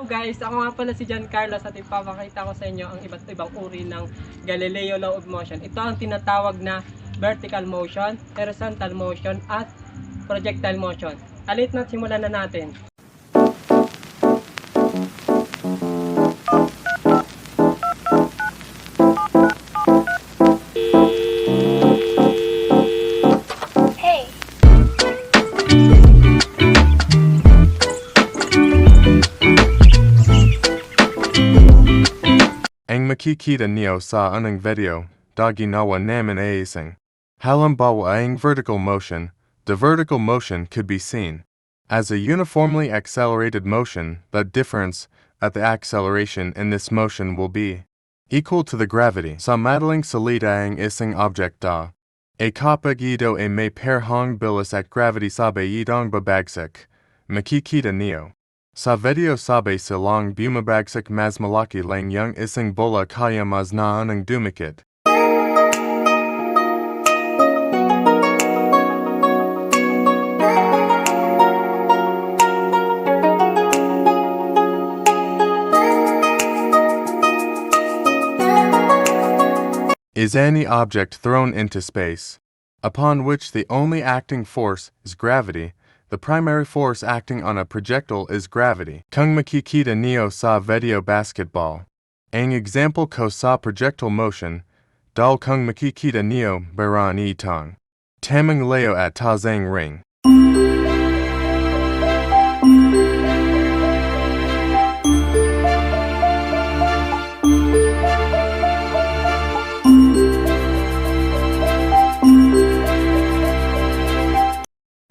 Hello guys, ako nga pala si John Carlos at ipapakita ko sa inyo ang iba't ibang uri ng Galileo Law of Motion. Ito ang tinatawag na vertical motion, horizontal motion at projectile motion. Alit na simulan na natin. Ang makikita niyo sa anong video, ginawa namin ayisang. Halimbawa ang vertical motion. The vertical motion could be seen as a uniformly accelerated motion. The difference at the acceleration in this motion will be equal to the gravity. Sa madaling salita ang isang objecta. Kapag ito ay may perhong bilis at gravity sabay itong babagsak. Makikita niyo. Sa video sabay silang bumabagsak mas malaki lang yung isang bola kaya mas na ang dumikit. Is any object thrown into space, upon which the only acting force is gravity. The primary force acting on a projectile is gravity. Kung makikita niyo sa video basketball. Ang example ko sa projectile motion, dal kung makikita niyo baran itong tamang layo at tazang ring.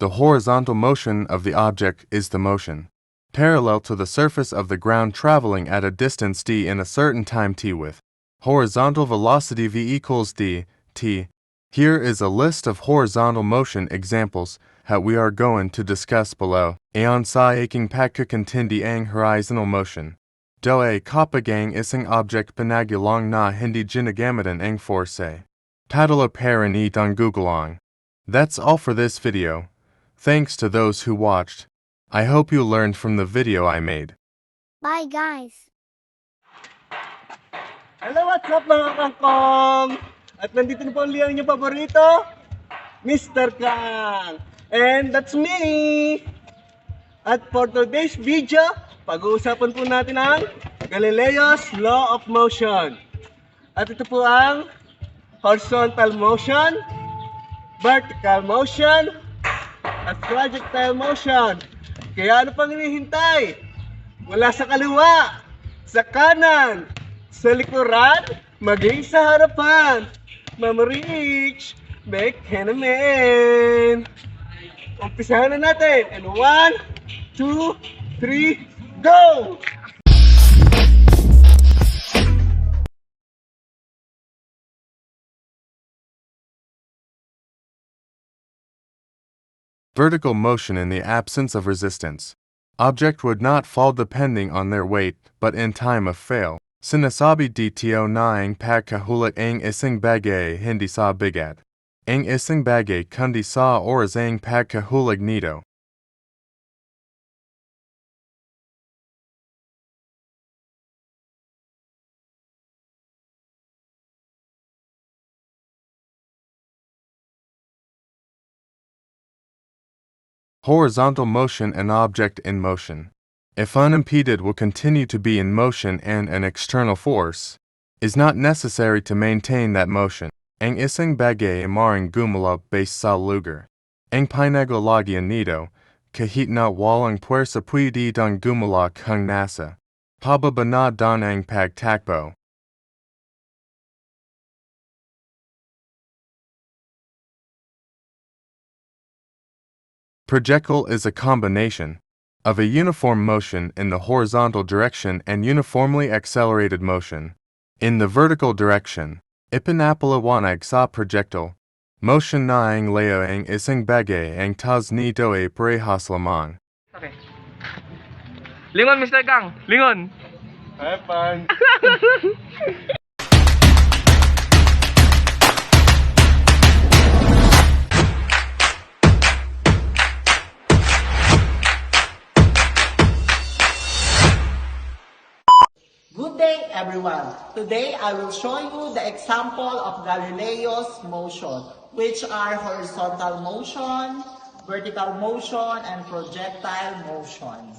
The horizontal motion of the object is the motion parallel to the surface of the ground traveling at a distance d in a certain time t with horizontal velocity v equals d, t. Here is a list of horizontal motion examples that we are going to discuss below. Ayon sa aking pagkakantindi ang horizontal motion. Do ay kapag ang isang object panagulang na hindi ginagamitan ang force. Padala paran itong gugulang. That's all for this video. Thanks to those who watched. I hope you learned from the video I made. Bye guys! Hello, what's up mga kangkong? At nandito na po ulit ang inyong paborito, Mr. Kang. And that's me! At for today's video, pag-uusapan po natin ang Galileo's Law of Motion. At ito po ang horizontal motion, vertical motion, at projectile motion. Kaya ano pang hinihintay? Mula sa kaliwa, sa kanan, sa likuran, maging sa harapan. Ma'am Rich, make naman. Umpisahan na natin. And 1, 2, 3, go! Vertical motion in the absence of resistance. Object would not fall depending on their weight, but in time of fail. Sinasabi dito na ang pagkahulat ang isang bagay hindi sa bigat. Ang isang bagay kundi sa oras ang pagkahulat nito. Horizontal motion, an object in motion, if unimpeded, will continue to be in motion, and an external force is not necessary to maintain that motion. Ang isang bagay maring gumalaw base sa lugar. Ang pinaglagyan nito, kahit na walang puwersa pwede dang gumalaw kung nasa pababa na dan ang pagtakbo. Projectile is a combination of a uniform motion in the horizontal direction and uniformly accelerated motion in the vertical direction. Ipinapaliwanag sa projectile motion na ang layo ang isang bagay ang taz nito ay parehas lamang. Okay. Lingon, Mr. Kang! Lingon! Have fun! Good day, everyone. Today, I will show you the example of Galileo's motion, which are horizontal motion, vertical motion, and projectile motion.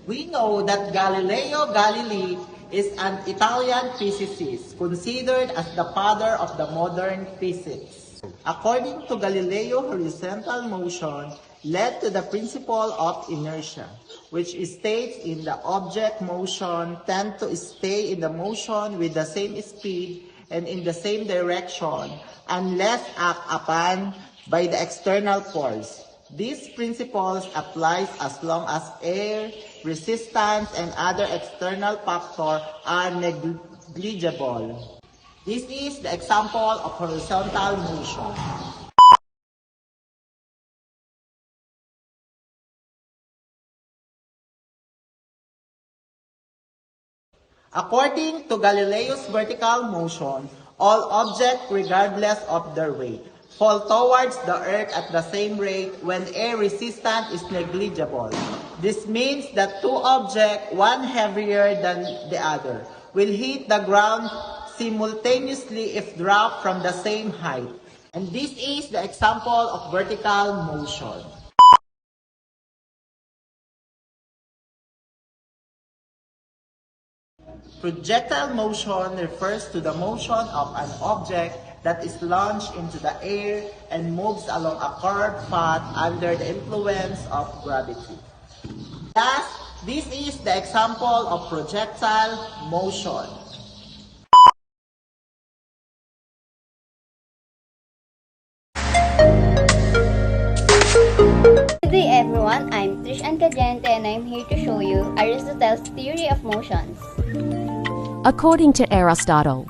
We know that Galileo Galilei is an Italian physicist considered as the father of the modern physics. According to Galileo, horizontal motion led to the principle of inertia, which states in the object motion tend to stay in the motion with the same speed and in the same direction unless acted upon by the external force. These principles applies as long as air, resistance, and other external factors are negligible. This is the example of horizontal motion. According to Galileo's vertical motion, all objects, regardless of their weight, fall towards the earth at the same rate when air resistance is negligible. This means that two objects, one heavier than the other, will hit the ground simultaneously if dropped from the same height. And this is the example of vertical motion. Projectile motion refers to the motion of an object that is launched into the air and moves along a curved path under the influence of gravity. Thus, this is the example of projectile motion. Good day everyone, I'm Trish Ancagente and I'm here to show you Aristotle's theory of motions. According to Aristotle,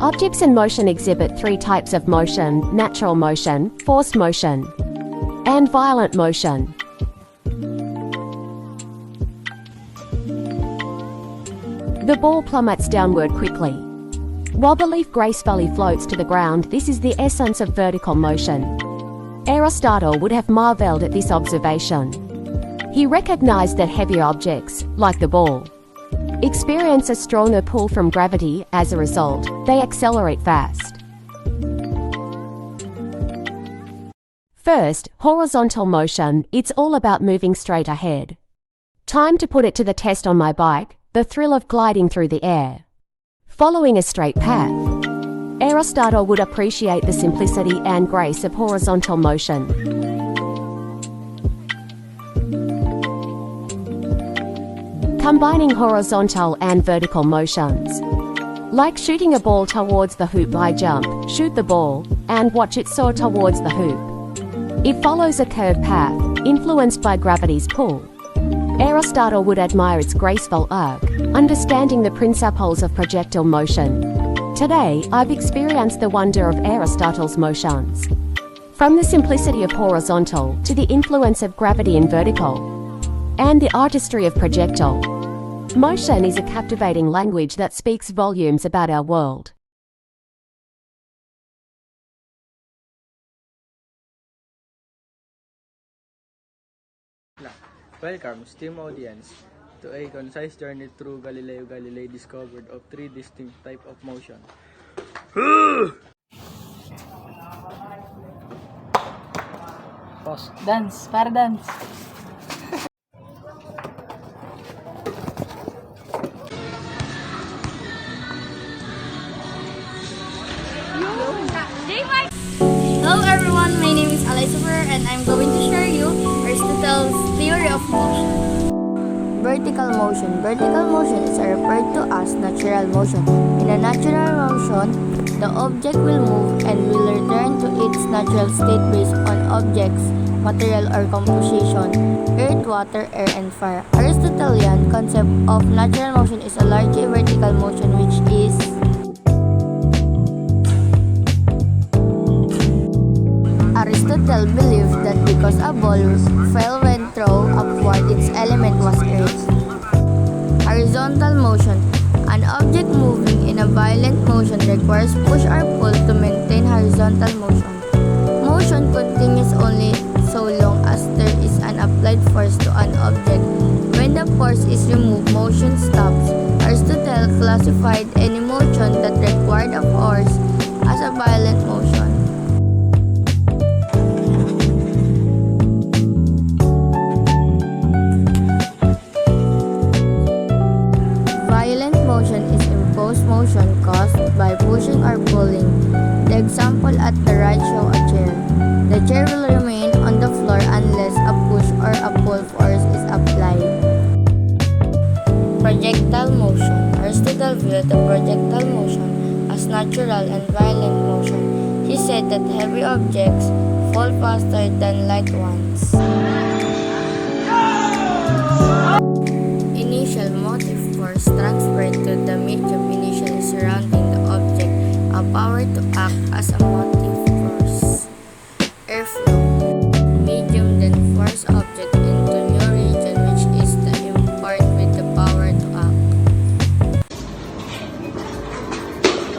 objects in motion exhibit three types of motion: natural motion, forced motion, and violent motion. The ball plummets downward quickly, while the leaf gracefully floats to the ground. This is the essence of vertical motion. Aristotle would have marveled at this observation. He recognized that heavier objects, like the ball, experience a stronger pull from gravity. As a result, they accelerate fast. First, horizontal motion. It's all about moving straight ahead. Time to put it to the test on my bike, the thrill of gliding through the air. Following a straight path. Aristotle would appreciate the simplicity and grace of horizontal motion. Combining horizontal and vertical motions. Like shooting a ball towards the hoop, I jump, shoot the ball, and watch it soar towards the hoop. It follows a curved path, influenced by gravity's pull. Aristotle would admire its graceful arc, understanding the principles of projectile motion. Today, I've experienced the wonder of Aristotle's motions. From the simplicity of horizontal to the influence of gravity in vertical, and the artistry of projectile. Motion is a captivating language that speaks volumes about our world. Welcome, esteemed audience, to a concise journey through Galileo Galilei discovered of three distinct types of motion. Boss, dance, para dance. Hello everyone, my name is Elizabeth and I'm going to share you Aristotle's theory of motion. Vertical motion. Vertical motion is referred to as natural motion. In a natural motion, the object will move and will return to its natural state based on objects, material or composition, earth, water, air, and fire. Aristotelian concept of natural motion is a largely vertical motion, which is Aristotle believed that because a ball fell when thrown upward, its element was earth. Horizontal motion. An object moving in a violent motion requires push or pull to maintain horizontal motion. Motion continues only so long as there is an applied force to an object. When the force is removed, motion stops. Aristotle classified any motion that required a force as a violent motion. Violent motion is imposed motion caused by pushing or pulling. The example at the right show a chair. The chair will remain on the floor unless a push or a pull force is applied. Projectile motion. Aristotle viewed the projectile motion as natural and violent motion. He said that heavy objects fall faster than light ones. Initial motive force transferred to the medium initially surrounding the object, a power to act as a motive force. Airflow. Medium then force object into new region which is the impart with the power to act.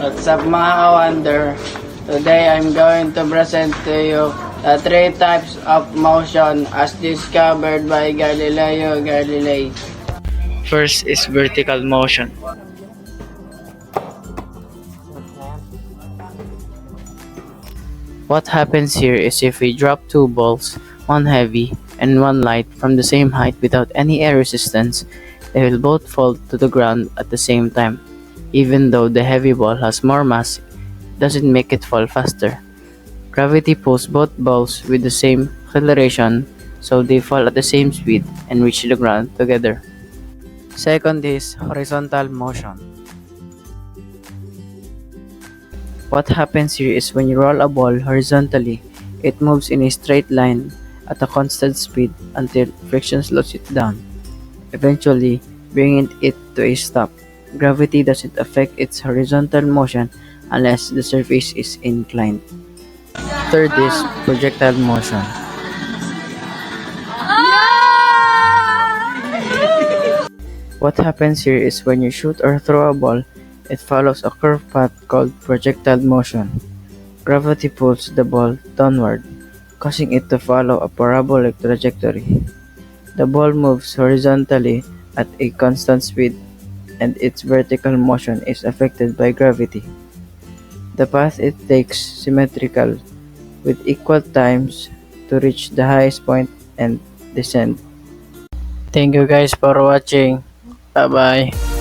What's up mga ka-wonder? Today I'm going to present to you the three types of motion as discovered by Galileo Galilei. First is vertical motion. What happens here is if we drop two balls, one heavy and one light, from the same height without any air resistance, they will both fall to the ground at the same time. Even though the heavy ball has more mass, it doesn't make it fall faster. Gravity pulls both balls with the same acceleration, so they fall at the same speed and reach the ground together. Second is horizontal motion. What happens here is when you roll a ball horizontally, it moves in a straight line at a constant speed until friction slows it down, eventually bringing it to a stop. Gravity doesn't affect its horizontal motion unless the surface is inclined. Third is projectile motion. What happens here is when you shoot or throw a ball, it follows a curved path called projectile motion. Gravity pulls the ball downward, causing it to follow a parabolic trajectory. The ball moves horizontally at a constant speed, and its vertical motion is affected by gravity. The path it takes symmetrical, with equal times to reach the highest point and descend. Thank you guys for watching. Bye bye.